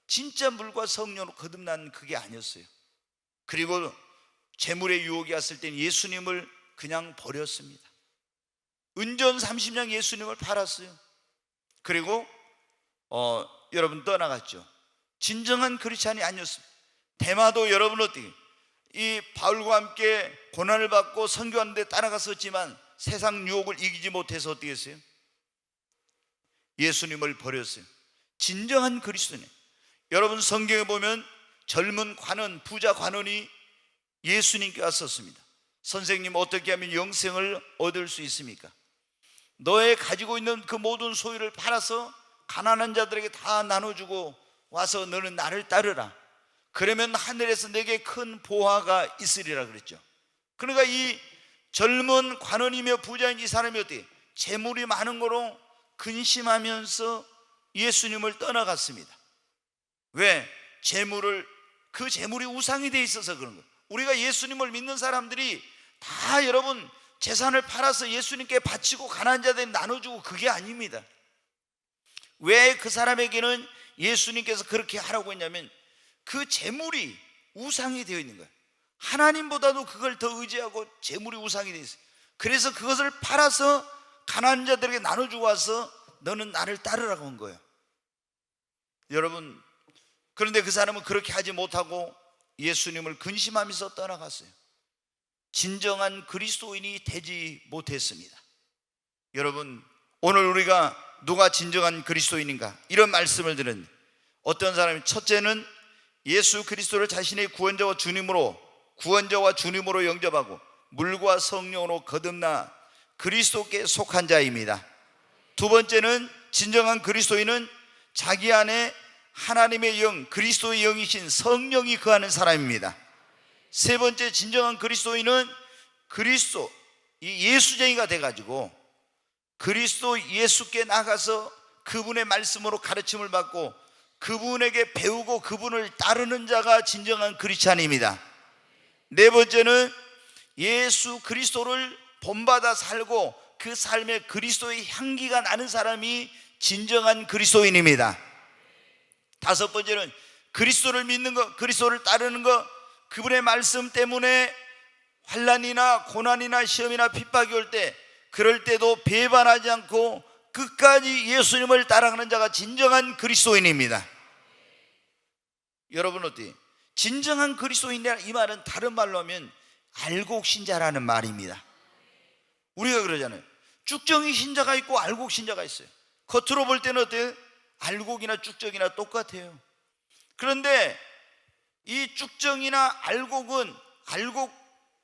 진짜 물과 성령으로 거듭난 그게 아니었어요. 그리고 재물의 유혹이 왔을 땐 예수님을 그냥 버렸습니다. 은전 30년 예수님을 팔았어요. 그리고 여러분 떠나갔죠. 진정한 크리스찬이 아니었습니다. 데마도 여러분 어떻게 이 바울과 함께 고난을 받고 선교하는 데 따라갔었지만 세상 유혹을 이기지 못해서 어떻게 했어요? 예수님을 버렸어요. 진정한 그리스도인. 여러분, 성경에 보면 젊은 관원, 부자 관원이 예수님께 왔었습니다. 선생님, 어떻게 하면 영생을 얻을 수 있습니까? 너의 가지고 있는 그 모든 소유를 팔아서 가난한 자들에게 다 나눠주고 와서 너는 나를 따르라. 그러면 하늘에서 내게 큰 보화가 있으리라 그랬죠. 그러니까 이 젊은 관원이며 부자인 이 사람이 어떻게 재물이 많은 거로 근심하면서 예수님을 떠나갔습니다. 왜? 그 재물이 우상이 돼 있어서 그런 거예요. 우리가 예수님을 믿는 사람들이 다 여러분 재산을 팔아서 예수님께 바치고 가난한 자들에게 나눠주고 그게 아닙니다. 왜 그 사람에게는 예수님께서 그렇게 하라고 했냐면 그 재물이 우상이 되어 있는 거예요. 하나님보다도 그걸 더 의지하고 재물이 우상이 되어 있어요. 그래서 그것을 팔아서 가난한 자들에게 나눠주고 와서 너는 나를 따르라고 한 거예요. 여러분, 그런데 그 사람은 그렇게 하지 못하고 예수님을 근심하면서 떠나갔어요. 진정한 그리스도인이 되지 못했습니다. 여러분, 오늘 우리가 누가 진정한 그리스도인인가 이런 말씀을 들은 어떤 사람이, 첫째는 예수 그리스도를 자신의 구원자와 주님으로 영접하고 물과 성령으로 거듭나 그리스도께 속한 자입니다. 두 번째는 진정한 그리스도인은 자기 안에 하나님의 영, 그리스도의 영이신 성령이 거하는 사람입니다. 세 번째, 진정한 그리스도인은 그리스도 이 예수쟁이가 돼가지고 그리스도 예수께 나가서 그분의 말씀으로 가르침을 받고 그분에게 배우고 그분을 따르는 자가 진정한 크리스찬입니다. 네 번째는 예수 그리스도를 본받아 살고 그 삶에 그리스도의 향기가 나는 사람이 진정한 그리스도인입니다. 다섯 번째는 그리스도를 믿는 것, 그리스도를 따르는 것, 그분의 말씀 때문에 환난이나 고난이나 시험이나 핍박이 올 때 그럴 때도 배반하지 않고 끝까지 예수님을 따라가는 자가 진정한 그리스도인입니다. 여러분 어때요? 진정한 그리스도인이라 이 말은 다른 말로 하면 알곡 신자라는 말입니다. 우리가 그러잖아요. 쭉정이 신자가 있고 알곡 신자가 있어요. 겉으로 볼 때는 어때요? 알곡이나 쭉정이나 똑같아요. 그런데 이 쭉정이나 알곡은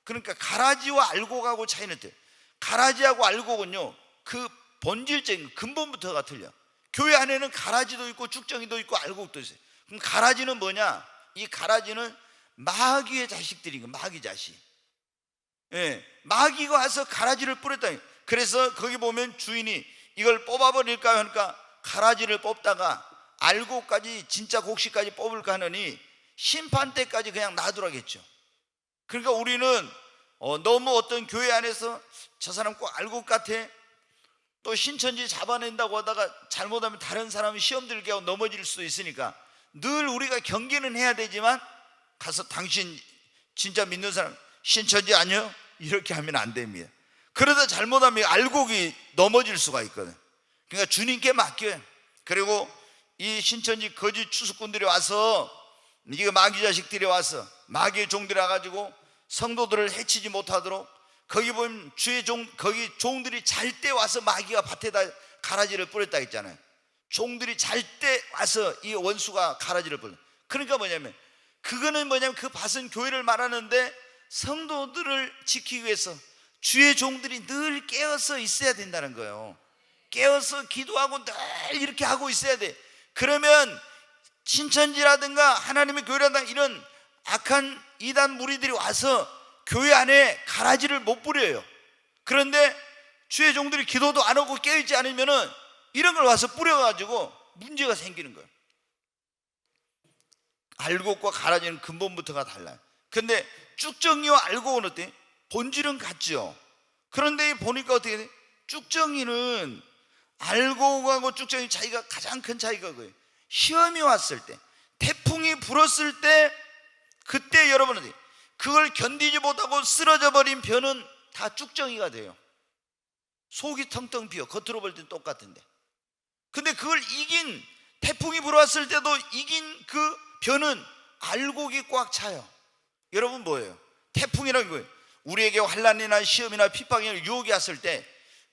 그러니까 가라지와 알곡하고 차이는 어때요? 가라지하고 알곡은요, 그 본질적인 근본부터가 틀려. 교회 안에는 가라지도 있고 쭉정이도 있고 알곡도 있어요. 그럼 가라지는 뭐냐? 이 가라지는 마귀의 자식들인 거예요. 마귀 자식. 예, 마귀가 와서 가라지를 뿌렸다. 그래서 거기 보면 주인이 이걸 뽑아버릴까 하니까 가라지를 뽑다가 알곡까지, 진짜 곡식까지 뽑을까 하느니 심판 때까지 그냥 놔두라겠죠. 그러니까 우리는 너무 어떤 교회 안에서 저 사람 꼭 알곡 같아, 또 신천지 잡아낸다고 하다가 잘못하면 다른 사람이 시험 들게 하고 넘어질 수도 있으니까 늘 우리가 경계는 해야 되지만, 가서 당신 진짜 믿는 사람 신천지 아니요? 이렇게 하면 안 됩니다. 그러다 잘못하면 알곡이 넘어질 수가 있거든. 그러니까 주님께 맡겨요. 그리고 이 신천지 거짓 추수꾼들이 와서, 이게 마귀 자식들이 와서 마귀의 종들이 와가지고 성도들을 해치지 못하도록, 거기 보면 거기 종들이 잘 때 와서 마귀가 밭에다 가라지를 뿌렸다 했잖아요. 종들이 잘 때 와서 이 원수가 가라지를 뿌려. 그러니까 그거는 뭐냐면 그 밭은 교회를 말하는데 성도들을 지키기 위해서 주의 종들이 늘 깨어서 있어야 된다는 거예요. 깨어서 기도하고 늘 이렇게 하고 있어야 돼. 그러면 신천지라든가 하나님의 교회라든가 이런 악한 이단 무리들이 와서 교회 안에 가라지를 못 뿌려요. 그런데 주의 종들이 기도도 안 하고 깨어있지 않으면은 이런 걸 와서 뿌려가지고 문제가 생기는 거예요. 알곡과 가라지는 근본부터가 달라요. 근데 쭉정이와 알곡은 어때? 본질은 같죠. 그런데 보니까 어떻게 돼? 쭉정이는 알곡하고 쭉정이 차이가, 가장 큰 차이가 그거예요. 시험이 왔을 때, 태풍이 불었을 때, 그때 여러분은 그걸 견디지 못하고 쓰러져 버린 벼는 다 쭉정이가 돼요. 속이 텅텅 비어. 겉으로 볼 땐 똑같은데. 근데 그걸 이긴, 태풍이 불어왔을 때도 이긴 그 벼는 알곡이 꽉 차요. 여러분 뭐예요? 태풍이라는 거예요. 우리에게 환난이나 시험이나 핍박이나 유혹이 왔을 때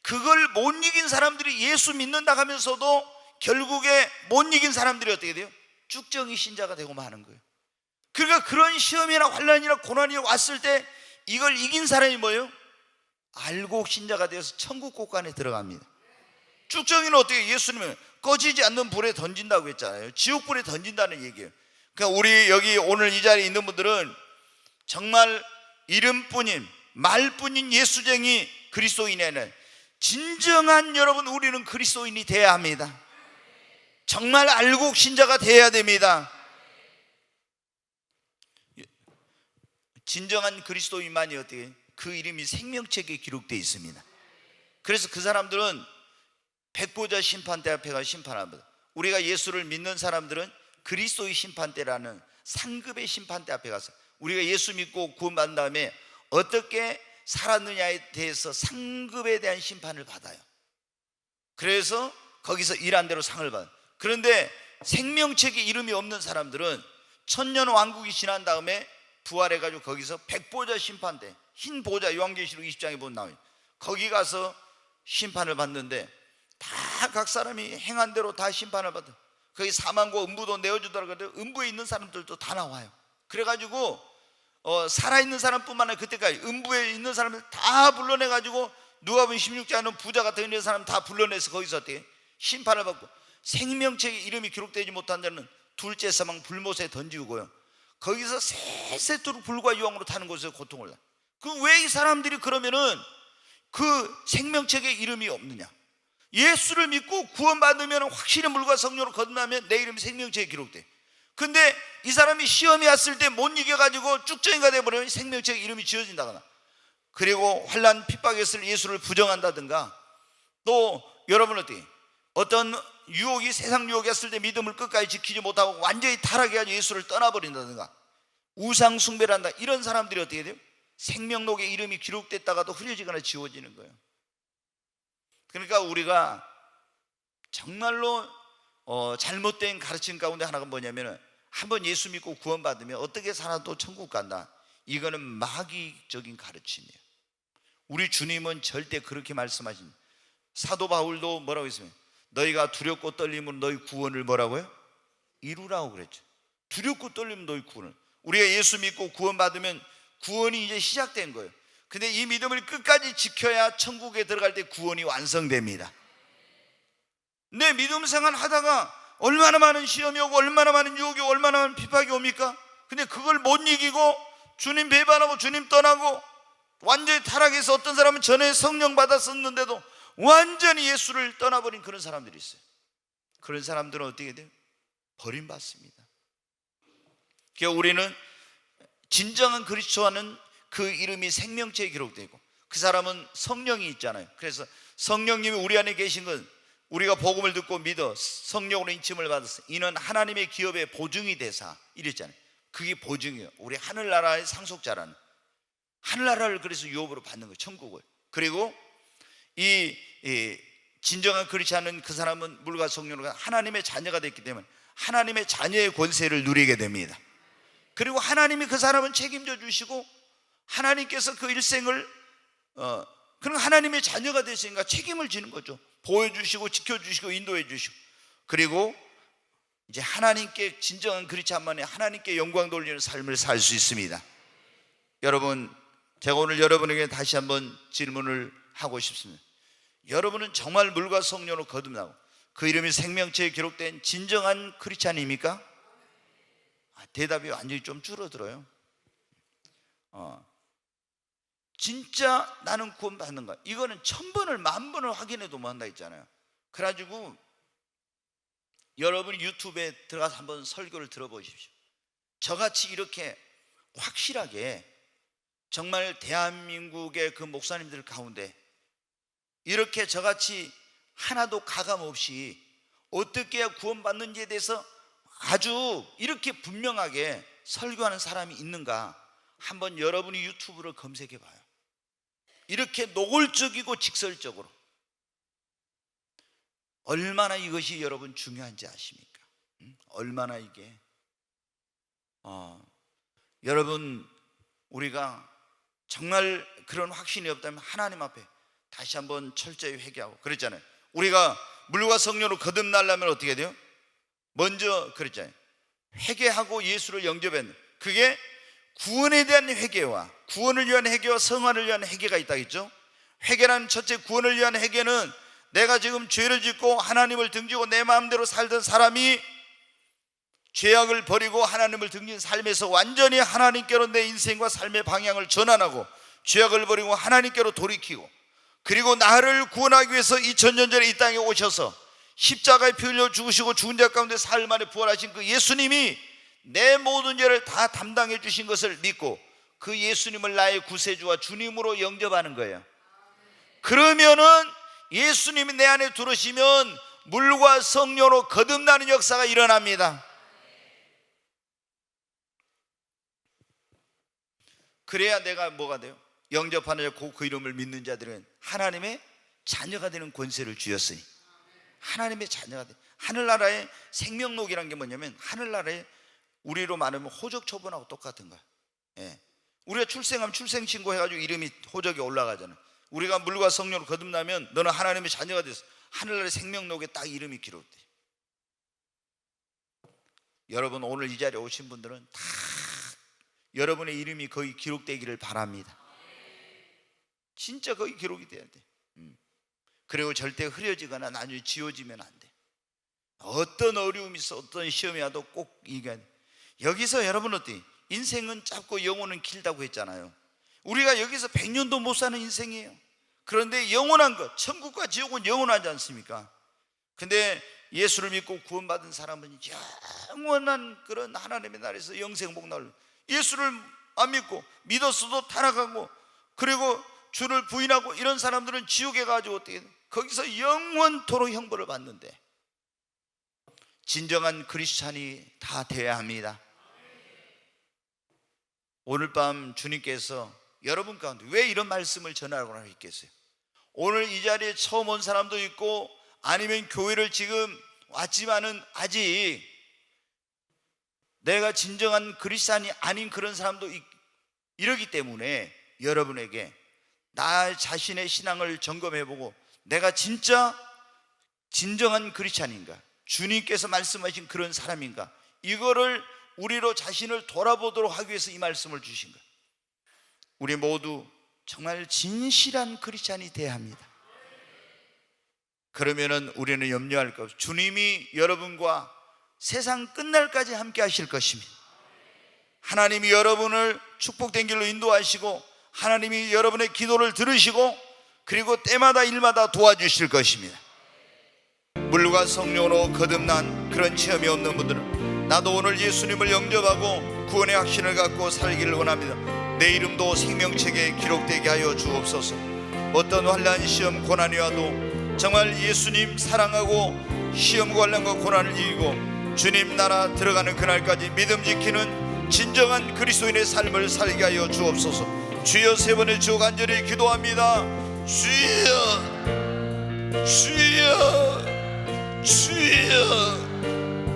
그걸 못 이긴 사람들이 예수 믿는다 하면서도 결국에 못 이긴 사람들이 어떻게 돼요? 쭉정이 신자가 되고 마는 거예요. 그러니까 그런 시험이나 환난이나 고난이 왔을 때 이걸 이긴 사람이 뭐예요? 알곡 신자가 되어서 천국 곳간에 들어갑니다. 쭉정이는 어떻게, 예수님은 꺼지지 않는 불에 던진다고 했잖아요. 지옥불에 던진다는 얘기예요. 그러니까 우리 여기 오늘 이 자리에 있는 분들은 정말 이름뿐인, 말뿐인 예수쟁이 그리스도인이 아니라 진정한, 여러분, 우리는 그리스도인이 돼야 합니다. 정말 알곡 신자가 돼야 됩니다. 진정한 그리스도인만이 어떻게, 그 이름이 생명책에 기록되어 있습니다. 그래서 그 사람들은 백보자 심판대 앞에 가서 심판합니다. 우리가 예수를 믿는 사람들은 그리스도의 심판대라는 상급의 심판대 앞에 가서 우리가 예수 믿고 구원받은 다음에 어떻게 살았느냐에 대해서 상급에 대한 심판을 받아요. 그래서 거기서 일한 대로 상을 받아요. 그런데 생명책에 이름이 없는 사람들은 천년 왕국이 지난 다음에 부활해가지고 거기서 백보자 심판대, 흰 보자, 요한계시록 20장에 보면 나와요. 거기 가서 심판을 받는데 다 각 사람이 행한 대로 다 심판을 받아. 거기 사망과 음부도 내어주더라고요. 음부에 있는 사람들도 다 나와요. 그래가지고 살아있는 사람뿐만 아니라 그때까지 음부에 있는 사람들 다 불러내가지고 누가복음 16장에는 부자가 더 있는 사람 다 불러내서 거기서 어떻게 심판을 받고, 생명책에 이름이 기록되지 못한 자는 둘째 사망 불못에 던지고요, 거기서 세세토록 불과 유황으로 타는 곳에서 고통을 나. 그 왜 이 사람들이 그러면은 그 생명책에 이름이 없느냐? 예수를 믿고 구원받으면 확실히 물과 성령으로 거듭나면 내 이름이 생명책에 기록돼. 근데 이 사람이 시험이 왔을 때 못 이겨가지고 쭉정이가 돼버리면 생명책에 이름이 지어진다거나, 그리고 환난 핍박했을 예수를 부정한다든가, 또 여러분 어떤 유혹이, 세상 유혹이 왔을 때 믿음을 끝까지 지키지 못하고 완전히 타락해가지고 예수를 떠나버린다든가, 우상 숭배를 한다, 이런 사람들이 어떻게 돼요? 생명록에 이름이 기록됐다가도 흐려지거나 지워지는 거예요. 그러니까 우리가 정말로 잘못된 가르침 가운데 하나가 뭐냐면, 한번 예수 믿고 구원받으면 어떻게 살아도 천국 간다, 이거는 마귀적인 가르침이에요. 우리 주님은 절대 그렇게 말씀하십니다. 사도 바울도 뭐라고 했습니까? 너희가 두렵고 떨림으로 너희 구원을 뭐라고요? 이루라고 그랬죠. 두렵고 떨리면 너희 구원을. 우리가 예수 믿고 구원받으면 구원이 이제 시작된 거예요. 근데 이 믿음을 끝까지 지켜야 천국에 들어갈 때 구원이 완성됩니다. 내 믿음 생활 하다가 얼마나 많은 시험이 오고 얼마나 많은 유혹이 오고 얼마나 많은 핍박이 옵니까? 근데 그걸 못 이기고 주님 배반하고 주님 떠나고 완전히 타락해서, 어떤 사람은 전에 성령 받았었는데도 완전히 예수를 떠나버린 그런 사람들이 있어요. 그런 사람들은 어떻게 돼요? 버림받습니다. 그러니까 우리는 진정한 그리스도와는 그 이름이 생명체에 기록되고, 그 사람은 성령이 있잖아요. 그래서 성령님이 우리 안에 계신 건, 우리가 복음을 듣고 믿어 성령으로 인침을 받았어, 이는 하나님의 기업의 보증이 되사, 이랬잖아요. 그게 보증이에요. 우리 하늘나라의 상속자라는, 하늘나라를 그래서 유업으로 받는 거예요, 천국을. 그리고 이 진정한 그렇지 않은 그 사람은 물과 성령으로 하나님의 자녀가 됐기 때문에 하나님의 자녀의 권세를 누리게 됩니다. 그리고 하나님이 그 사람은 책임져 주시고, 하나님께서 그 일생을 그럼 하나님의 자녀가 됐으니까 책임을 지는 거죠. 보여주시고 지켜주시고 인도해 주시고, 그리고 이제 하나님께, 진정한 그렇지 않으면 하나님께 영광 돌리는 삶을 살 수 있습니다. 여러분, 제가 오늘 여러분에게 다시 한번 질문을 하고 싶습니다. 여러분은 정말 물과 성령으로 거듭나고 그 이름이 생명체에 기록된 진정한 크리스찬입니까? 대답이 완전히 좀 줄어들어요. 진짜 나는 구원받는가? 이거는 1000번을 10,000번을 확인해도 못 한다 했잖아요. 그래가지고 여러분이 유튜브에 들어가서 한번 설교를 들어보십시오. 저같이 이렇게 확실하게 정말 대한민국의 그 목사님들 가운데 이렇게 저같이 하나도 가감 없이 어떻게 해야 구원받는지에 대해서 아주 이렇게 분명하게 설교하는 사람이 있는가, 한번 여러분이 유튜브를 검색해 봐요. 이렇게 노골적이고 직설적으로 얼마나 이것이 여러분 중요한지 아십니까? 얼마나 이게 여러분, 우리가 정말 그런 확신이 없다면 하나님 앞에 다시 한번 철저히 회개하고, 그랬잖아요. 우리가 물과 성령으로 거듭나려면 어떻게 돼요? 먼저 그랬잖아요. 회개하고 예수를 영접했는, 그게 구원에 대한 회개와 구원을 위한 회개와 성화를 위한 회개가 있다 했죠. 회개라는 첫째, 구원을 위한 회개는 내가 지금 죄를 짓고 하나님을 등지고 내 마음대로 살던 사람이 죄악을 버리고 하나님을 등진 삶에서 완전히 하나님께로 내 인생과 삶의 방향을 전환하고 죄악을 버리고 하나님께로 돌이키고, 그리고 나를 구원하기 위해서 2000년 전에 이 땅에 오셔서 십자가에 피 흘려 죽으시고 죽은 자 가운데 사흘 만에 부활하신 그 예수님이 내 모든 죄를 다 담당해 주신 것을 믿고 그 예수님을 나의 구세주와 주님으로 영접하는 거예요. 그러면은 예수님이 내 안에 들어오시면 물과 성령으로 거듭나는 역사가 일어납니다. 그래야 내가 뭐가 돼요? 영접하는 자, 그 이름을 믿는 자들은 하나님의 자녀가 되는 권세를 주었으니, 하나님의 자녀가 돼. 하늘나라의 생명록이란 게 뭐냐면, 하늘나라의 우리로 말하면 호적 처분하고 똑같은 거야. 예. 우리가 출생하면 출생신고 해가지고 이름이 호적에 올라가잖아. 우리가 물과 성령으로 거듭나면 너는 하나님의 자녀가 됐어. 하늘나라의 생명록에 딱 이름이 기록돼. 여러분, 오늘 이 자리에 오신 분들은 다 여러분의 이름이 거기 기록되기를 바랍니다. 진짜 거기 기록이 돼야 돼. 그리고 절대 흐려지거나 나중에 지워지면 안 돼. 어떤 어려움이 있어, 어떤 시험이 와도 꼭 이겨야 돼. 여기서 여러분 어때? 인생은 짧고 영혼은 길다고 했잖아요. 우리가 여기서 100년도 못 사는 인생이에요. 그런데 영원한 것, 천국과 지옥은 영원하지 않습니까? 근데 예수를 믿고 구원받은 사람은 영원한 그런 하나님의 나라에서 영생복 나올. 예수를 안 믿고 믿었어도 타락하고, 그리고 주를 부인하고 이런 사람들은 지옥에 가지고 어떻게 거기서 영원토록 형벌을 받는데, 진정한 크리스찬이 다 되어야 합니다. 오늘 밤 주님께서 여러분 가운데 왜 이런 말씀을 전하라고 하셨겠어요? 오늘 이 자리에 처음 온 사람도 있고, 아니면 교회를 지금 왔지만은 아직 내가 진정한 크리스찬이 아닌 그런 사람도 이러기 때문에, 여러분에게 나 자신의 신앙을 점검해보고 내가 진짜 진정한 크리스찬인가, 주님께서 말씀하신 그런 사람인가, 이거를 우리로 자신을 돌아보도록 하기 위해서 이 말씀을 주신 거예요. 우리 모두 정말 진실한 크리스찬이 되어야 합니다. 그러면은 우리는 염려할 것 없이 주님이 여러분과 세상 끝날까지 함께 하실 것입니다. 하나님이 여러분을 축복된 길로 인도하시고, 하나님이 여러분의 기도를 들으시고, 그리고 때마다 일마다 도와주실 것입니다. 물과 성령으로 거듭난 그런 체험이 없는 분들은, 나도 오늘 예수님을 영접하고 구원의 확신을 갖고 살기를 원합니다. 내 이름도 생명책에 기록되게 하여 주옵소서. 어떤 환난, 시험, 고난이 와도 정말 예수님 사랑하고 시험과 환난과 고난을 이기고 주님 나라 들어가는 그날까지 믿음 지키는 진정한 그리스도인의 삶을 살게 하여 주옵소서. 주여, 세 번의 주 간절히 기도합니다. 주여, 주여, 주여.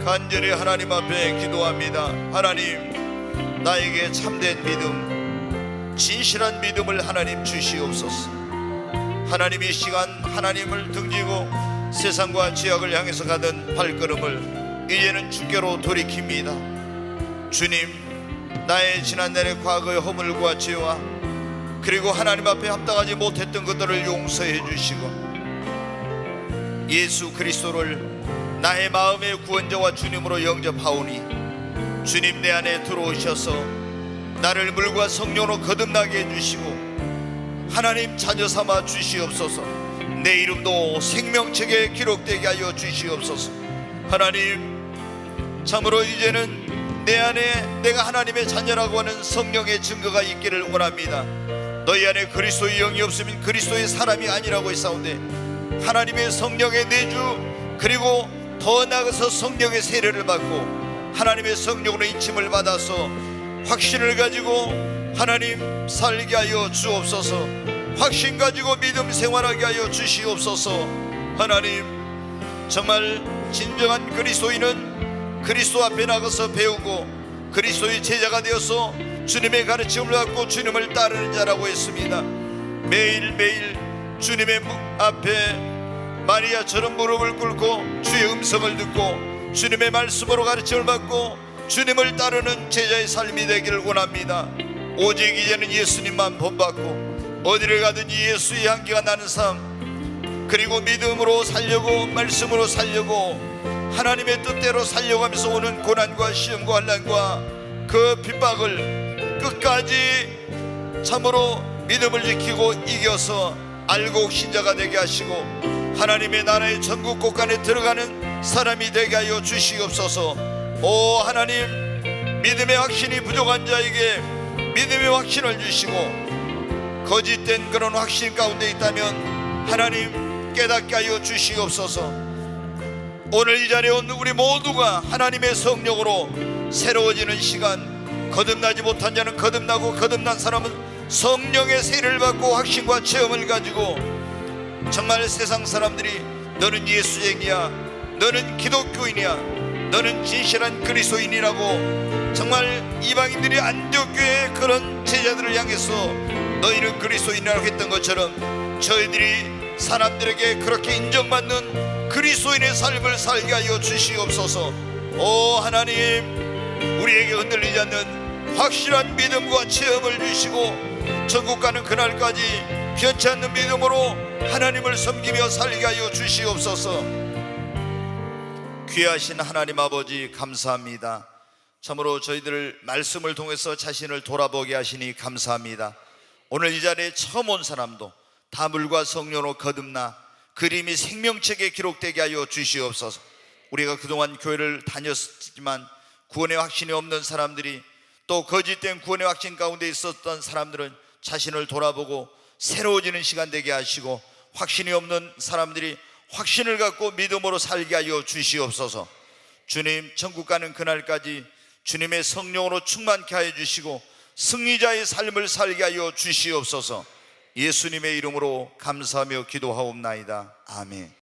간절히 하나님 앞에 기도합니다. 하나님, 나에게 참된 믿음, 진실한 믿음을 하나님 주시옵소서. 하나님, 이 시간 하나님을 등지고 세상과 지역을 향해서 가던 발걸음을 이제는 주께로 돌이킵니다. 주님, 나의 지난날의 과거의 허물과 죄와 그리고 하나님 앞에 합당하지 못했던 것들을 용서해 주시고, 예수 그리스도를 나의 마음의 구원자와 주님으로 영접하오니 주님 내 안에 들어오셔서 나를 물과 성령으로 거듭나게 해주시고 하나님 자녀 삼아 주시옵소서. 내 이름도 생명책에 기록되게 하여 주시옵소서. 하나님, 참으로 이제는 내 안에 내가 하나님의 자녀라고 하는 성령의 증거가 있기를 원합니다. 너희 안에 그리스도의 영이 없으면 그리스도의 사람이 아니라고 했사온데, 하나님의 성령의 내주, 그리고 더 나아가서 성령의 세례를 받고 하나님의 성령으로 인침을 받아서 확신을 가지고 하나님 살게 하여 주옵소서. 확신 가지고 믿음 생활하게 하여 주시옵소서. 하나님, 정말 진정한 그리스도인은 그리스도 앞에 나가서 배우고 그리스도의 제자가 되어서 주님의 가르침을 받고 주님을 따르는 자라고 했습니다. 매일매일 주님의 앞에 마리아처럼 무릎을 꿇고 주의 음성을 듣고 주님의 말씀으로 가르침을 받고 주님을 따르는 제자의 삶이 되기를 원합니다. 오직 이제는 예수님만 본받고 어디를 가든지 예수의 향기가 나는 삶, 그리고 믿음으로 살려고 말씀으로 살려고 하나님의 뜻대로 살려고 하면서 오는 고난과 시험과 환난과 그 핍박을 끝까지 참으로 믿음을 지키고 이겨서 알고 신자가 되게 하시고 하나님의 나라의 전국 곳간에 들어가는 사람이 되게 하여 주시옵소서. 오 하나님, 믿음의 확신이 부족한 자에게 믿음의 확신을 주시고 거짓된 그런 확신 가운데 있다면 하나님 깨닫게 하여 주시옵소서. 오늘 이 자리에 온 우리 모두가 하나님의 성령으로 새로워지는 시간, 거듭나지 못한 자는 거듭나고 거듭난 사람은 성령의 세례를 받고 확신과 체험을 가지고 정말 세상 사람들이 너는 예수쟁이야, 너는 기독교인이야, 너는 진실한 그리스도인이라고 정말 이방인들이 안디옥교회의 그런 제자들을 향해서 너희는 그리스도인이라고 했던 것처럼 저희들이 사람들에게 그렇게 인정받는 그리스도인의 삶을 살게 하여 주시옵소서. 오 하나님, 우리에게 흔들리지 않는 확실한 믿음과 체험을 주시고 천국 가는 그날까지 변치 않는 믿음으로 하나님을 섬기며 살게 하여 주시옵소서. 귀하신 하나님 아버지 감사합니다. 참으로 저희들 말씀을 통해서 자신을 돌아보게 하시니 감사합니다. 오늘 이 자리에 처음 온 사람도 다 물과 성령으로 거듭나 그림이 생명책에 기록되게 하여 주시옵소서. 우리가 그동안 교회를 다녔지만 구원의 확신이 없는 사람들이, 또 거짓된 구원의 확신 가운데 있었던 사람들은 자신을 돌아보고 새로워지는 시간 되게 하시고, 확신이 없는 사람들이 확신을 갖고 믿음으로 살게 하여 주시옵소서. 주님, 천국 가는 그날까지 주님의 성령으로 충만케 하여 주시고 승리자의 삶을 살게 하여 주시옵소서. 예수님의 이름으로 감사하며 기도하옵나이다. 아멘.